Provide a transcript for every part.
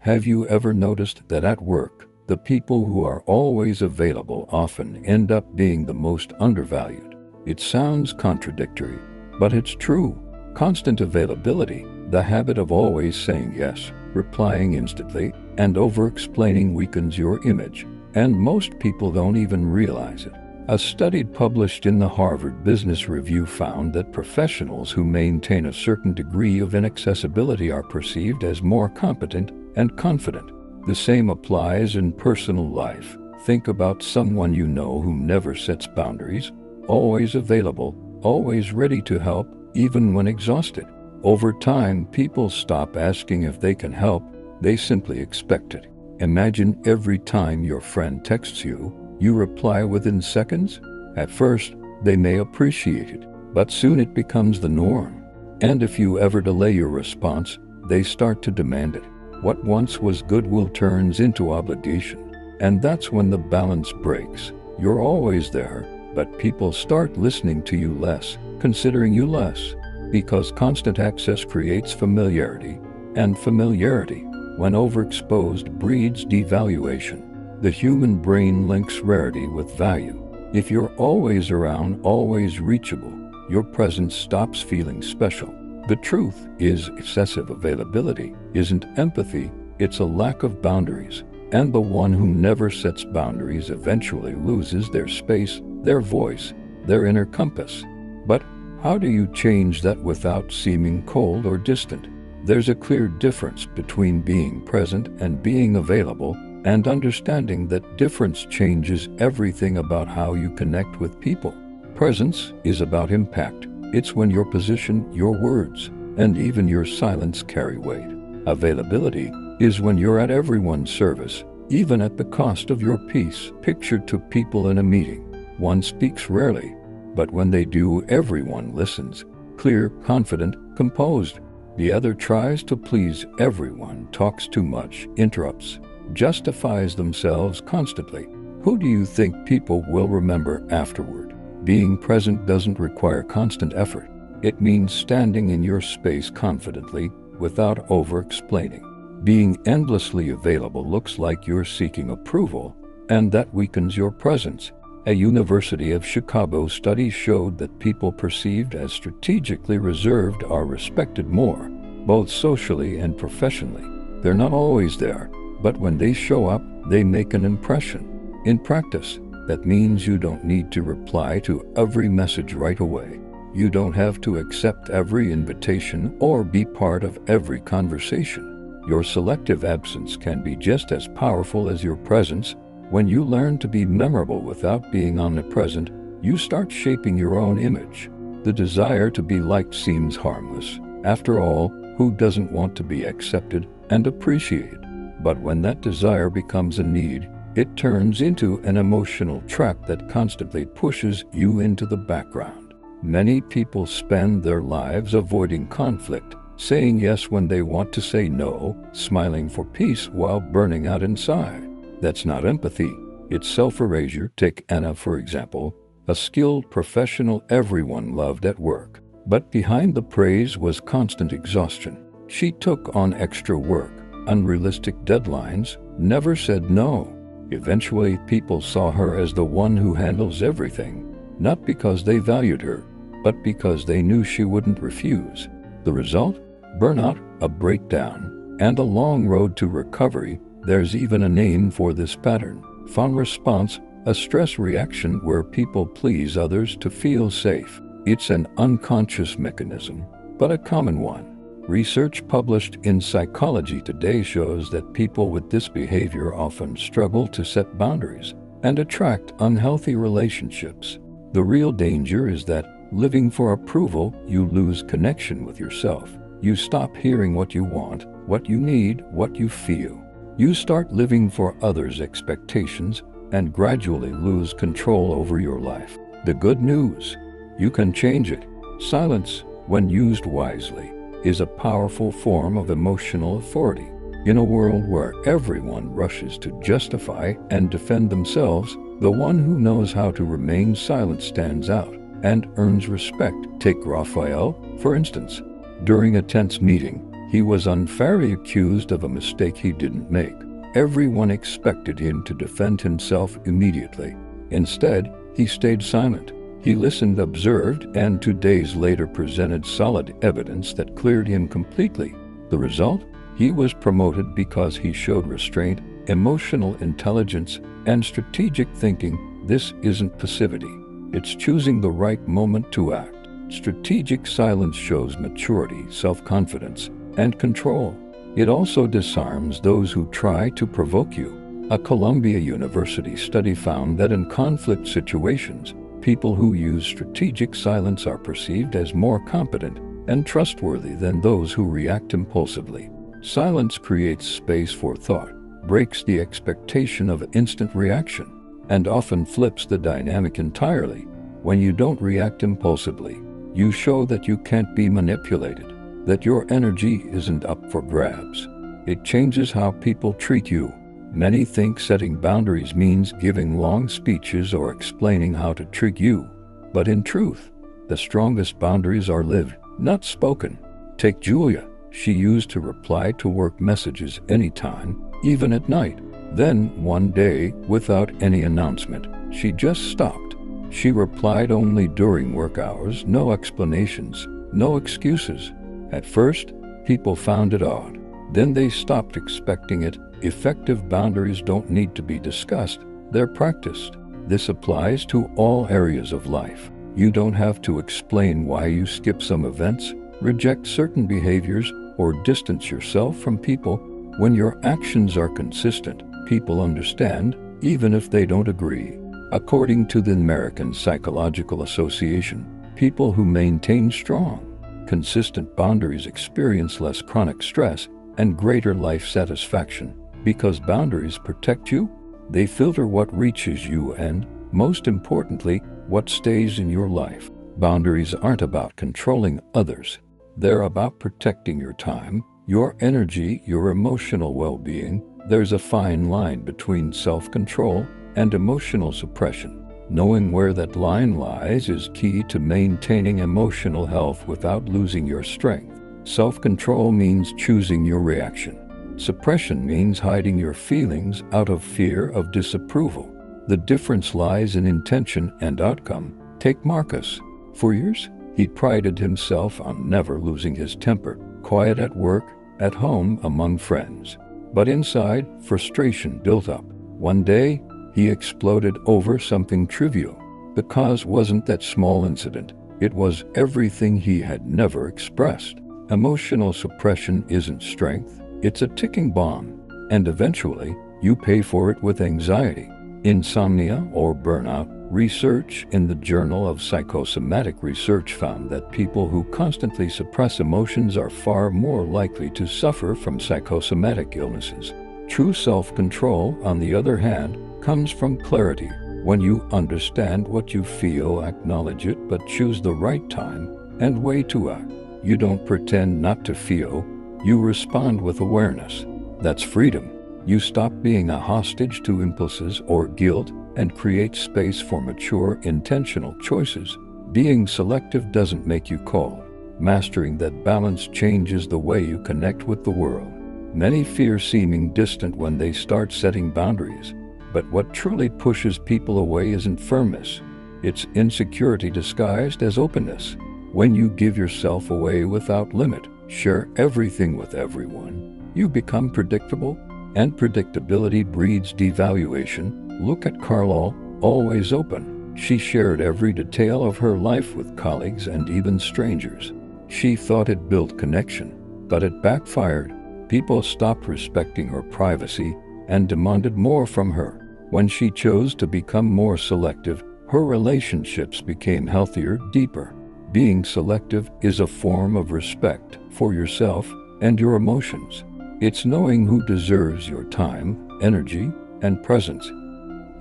Have you ever noticed that at work, the people who are always available often end up being the most undervalued? It sounds contradictory, but it's true. Constant availability, the habit of always saying yes, replying instantly, and over-explaining weakens your image, and most people don't even realize it. A study published in the Harvard Business Review found that professionals who maintain a certain degree of inaccessibility are perceived as more competent and confident. The same applies in personal life. Think about someone you know who never sets boundaries, always available, always ready to help, even when exhausted. Over time, people stop asking if they can help, they simply expect it. Imagine every time your friend texts you, you reply within seconds. At first, they may appreciate it, but soon it becomes the norm. And if you ever delay your response, they start to demand it. What once was goodwill turns into obligation, and that's when the balance breaks. You're always there, but people start listening to you less, considering you less, because constant access creates familiarity, and familiarity, when overexposed, breeds devaluation. The human brain links rarity with value. If you're always around, always reachable, your presence stops feeling special. The truth is, excessive availability isn't empathy, it's a lack of boundaries. And the one who never sets boundaries eventually loses their space, their voice, their inner compass. But how do you change that without seeming cold or distant? There's a clear difference between being present and being available, and understanding that difference changes everything about how you connect with people. Presence is about impact. It's when your position, your words, and even your silence carry weight. Availability is when you're at everyone's service, even at the cost of your peace. Picture two people in a meeting. One speaks rarely, but when they do, everyone listens. Clear, confident, composed. The other tries to please everyone, talks too much, interrupts, justifies themselves constantly. Who do you think people will remember afterward? Being present doesn't require constant effort. It means standing in your space confidently, without over-explaining. Being endlessly available looks like you're seeking approval, and that weakens your presence. A University of Chicago study showed that people perceived as strategically reserved are respected more, both socially and professionally. They're not always there, but when they show up, they make an impression. In practice, that means you don't need to reply to every message right away. You don't have to accept every invitation or be part of every conversation. Your selective absence can be just as powerful as your presence. When you learn to be memorable without being omnipresent, you start shaping your own image. The desire to be liked seems harmless. After all, who doesn't want to be accepted and appreciated? But when that desire becomes a need, it turns into an emotional trap that constantly pushes you into the background. Many people spend their lives avoiding conflict, saying yes when they want to say no, smiling for peace while burning out inside. That's not empathy, it's self-erasure. Take Anna, for example, a skilled professional everyone loved at work. But behind the praise was constant exhaustion. She took on extra work, unrealistic deadlines, never said no. Eventually, people saw her as the one who handles everything, not because they valued her, but because they knew she wouldn't refuse. The result? Burnout, a breakdown, and a long road to recovery. There's even a name for this pattern: fawn response, a stress reaction where people please others to feel safe. It's an unconscious mechanism, but a common one. Research published in Psychology Today shows that people with this behavior often struggle to set boundaries and attract unhealthy relationships. The real danger is that, living for approval, you lose connection with yourself. You stop hearing what you want, what you need, what you feel. You start living for others' expectations and gradually lose control over your life. The good news: you can change it. Silence, when used wisely, is a powerful form of emotional authority. In a world where everyone rushes to justify and defend themselves, the one who knows how to remain silent stands out and earns respect. Take Raphael, for instance. During a tense meeting, He was unfairly accused of a mistake he didn't make. Everyone expected him to defend himself immediately. Instead, he stayed silent. He listened, observed, and 2 days later presented solid evidence that cleared him completely. The result? He was promoted because he showed restraint, emotional intelligence, and strategic thinking. This isn't passivity. It's choosing the right moment to act. Strategic silence shows maturity, self-confidence, and control. It also disarms those who try to provoke you. A Columbia University study found that in conflict situations, people who use strategic silence are perceived as more competent and trustworthy than those who react impulsively. Silence creates space for thought, breaks the expectation of instant reaction, and often flips the dynamic entirely. When you don't react impulsively, you show that you can't be manipulated, that your energy isn't up for grabs. It changes how people treat you. Many think setting boundaries means giving long speeches or explaining how to treat you. But in truth, the strongest boundaries are lived, not spoken. Take Julia. She used to reply to work messages anytime, even at night. Then, one day, without any announcement, she just stopped. She replied only during work hours, no explanations, no excuses. At first, people found it odd. Then they stopped expecting it. Effective boundaries don't need to be discussed, they're practiced. This applies to all areas of life. You don't have to explain why you skip some events, reject certain behaviors, or distance yourself from people. When your actions are consistent, people understand, even if they don't agree. According to the American Psychological Association, people who maintain strong, consistent boundaries experience less chronic stress and greater life satisfaction. Because boundaries protect you, they filter what reaches you and, most importantly, what stays in your life. Boundaries aren't about controlling others. They're about protecting your time, your energy, your emotional well-being. There's a fine line between self-control and emotional suppression. Knowing where that line lies is key to maintaining emotional health without losing your strength. Self-control means choosing your reaction. Suppression means hiding your feelings out of fear of disapproval. The difference lies in intention and outcome. Take Marcus. For years, he prided himself on never losing his temper, quiet at work, at home, among friends. But inside, frustration built up. One day, he exploded over something trivial. The cause wasn't that small incident. It was everything he had never expressed. Emotional suppression isn't strength. It's a ticking bomb, and eventually, you pay for it with anxiety, insomnia, or burnout. Research in the Journal of Psychosomatic Research found that people who constantly suppress emotions are far more likely to suffer from psychosomatic illnesses. True self-control, on the other hand, comes from clarity. When you understand what you feel, acknowledge it, but choose the right time and way to act. You don't pretend not to feel. You respond with awareness. That's freedom. You stop being a hostage to impulses or guilt and create space for mature, intentional choices. Being selective doesn't make you cold. Mastering that balance changes the way you connect with the world. Many fear seeming distant when they start setting boundaries, but what truly pushes people away isn't firmness. It's insecurity disguised as openness. When you give yourself away without limit, share everything with everyone, you become predictable, and predictability breeds devaluation. Look at Carlyle, always open. She shared every detail of her life with colleagues and even strangers. She thought it built connection, but it backfired. People stopped respecting her privacy and demanded more from her. When she chose to become more selective, her relationships became healthier, deeper. Being selective is a form of respect for yourself and your emotions. It's knowing who deserves your time, energy, and presence.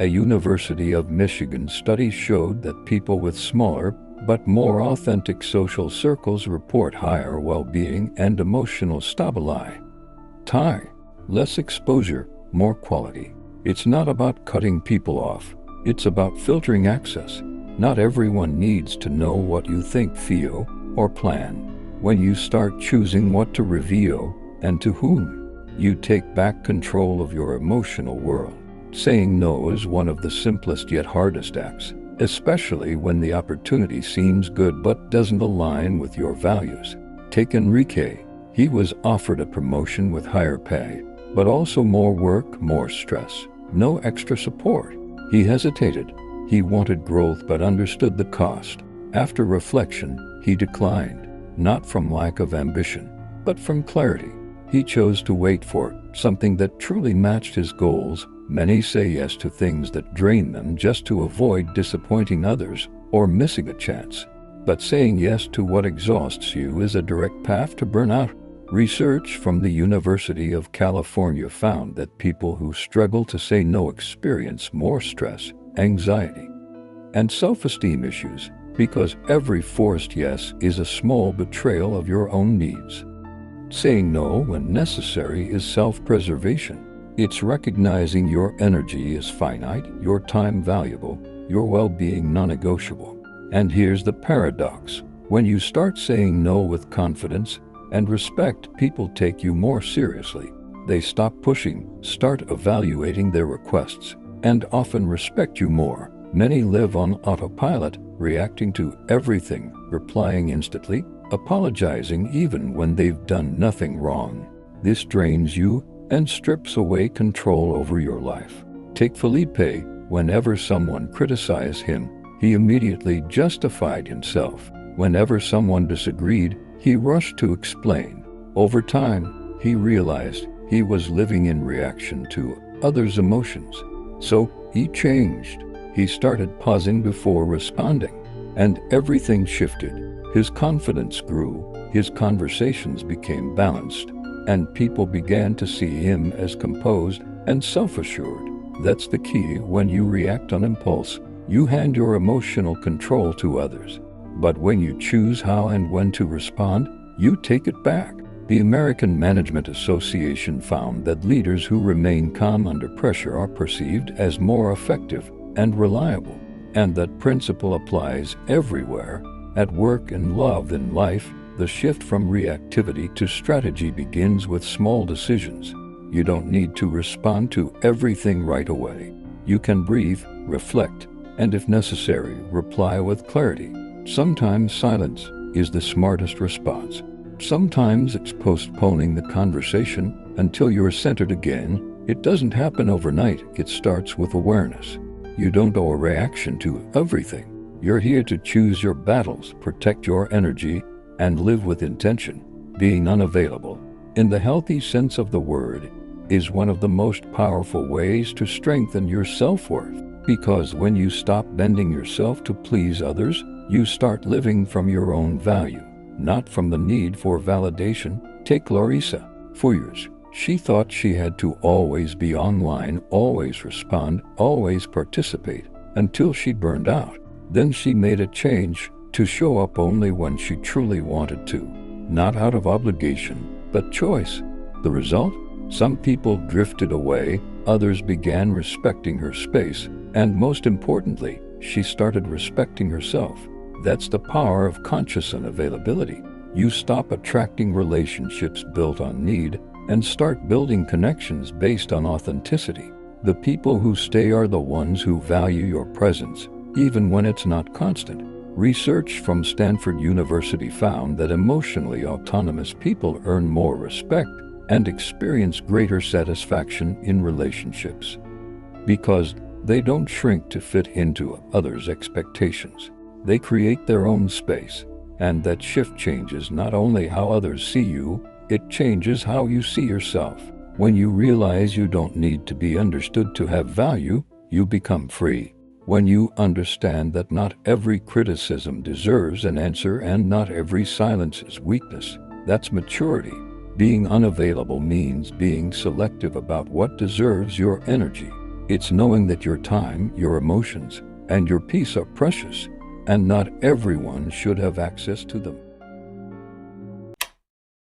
A University of Michigan study showed that people with smaller but more authentic social circles report higher well-being and emotional stability. Less exposure, more quality. It's not about cutting people off. It's about filtering access. Not everyone needs to know what you think, feel, or plan. When you start choosing what to reveal and to whom, you take back control of your emotional world. Saying no is one of the simplest yet hardest acts, especially when the opportunity seems good but doesn't align with your values. Take Enrique. He was offered a promotion with higher pay, but also more work, more stress, no extra support. He hesitated. He wanted growth but understood the cost. After reflection, he declined, not from lack of ambition, but from clarity. He chose to wait for something that truly matched his goals. Many say yes to things that drain them just to avoid disappointing others or missing a chance. But saying yes to what exhausts you is a direct path to burnout. Research from the University of California found that people who struggle to say no experience more stress, anxiety, and self-esteem issues, because every forced yes is a small betrayal of your own needs. Saying no when necessary is self-preservation. It's recognizing your energy is finite, your time valuable, your well-being non-negotiable. And here's the paradox. When you start saying no with confidence and respect, people take you more seriously. They stop pushing, start evaluating their requests, and often respect you more. Many live on autopilot, reacting to everything, replying instantly, apologizing even when they've done nothing wrong. This drains you and strips away control over your life. Take Felipe. Whenever someone criticized him, he immediately justified himself. Whenever someone disagreed, he rushed to explain. Over time, he realized he was living in reaction to others' emotions. So he changed. He started pausing before responding, and everything shifted. His confidence grew, his conversations became balanced, and people began to see him as composed and self-assured. That's the key. When you react on impulse, you hand your emotional control to others. But when you choose how and when to respond, you take it back. The American Management Association found that leaders who remain calm under pressure are perceived as more effective and reliable. And that principle applies everywhere, at work and love and life. The shift from reactivity to strategy begins with small decisions. You don't need to respond to everything right away. You can breathe, reflect, and if necessary, reply with clarity. Sometimes silence is the smartest response. Sometimes it's postponing the conversation until you're centered again. It doesn't happen overnight. It starts with awareness. You don't owe a reaction to everything. You're here to choose your battles, protect your energy, and live with intention. Being unavailable, in the healthy sense of the word, is one of the most powerful ways to strengthen your self-worth. Because when you stop bending yourself to please others, you start living from your own value, not from the need for validation. Take Larissa. For years, she thought she had to always be online, always respond, always participate, until she burned out. Then she made a change to show up only when she truly wanted to, not out of obligation, but choice. The result? Some people drifted away, others began respecting her space, and most importantly, she started respecting herself. That's the power of conscious unavailability. You stop attracting relationships built on need and start building connections based on authenticity. The people who stay are the ones who value your presence, even when it's not constant. Research from Stanford University found that emotionally autonomous people earn more respect and experience greater satisfaction in relationships because they don't shrink to fit into others' expectations. They create their own space, and that shift changes not only how others see you, it changes how you see yourself. When you realize you don't need to be understood to have value, you become free. When you understand that not every criticism deserves an answer and not every silence is weakness, that's maturity. Being unavailable means being selective about what deserves your energy. It's knowing that your time, your emotions, and your peace are precious, and not everyone should have access to them.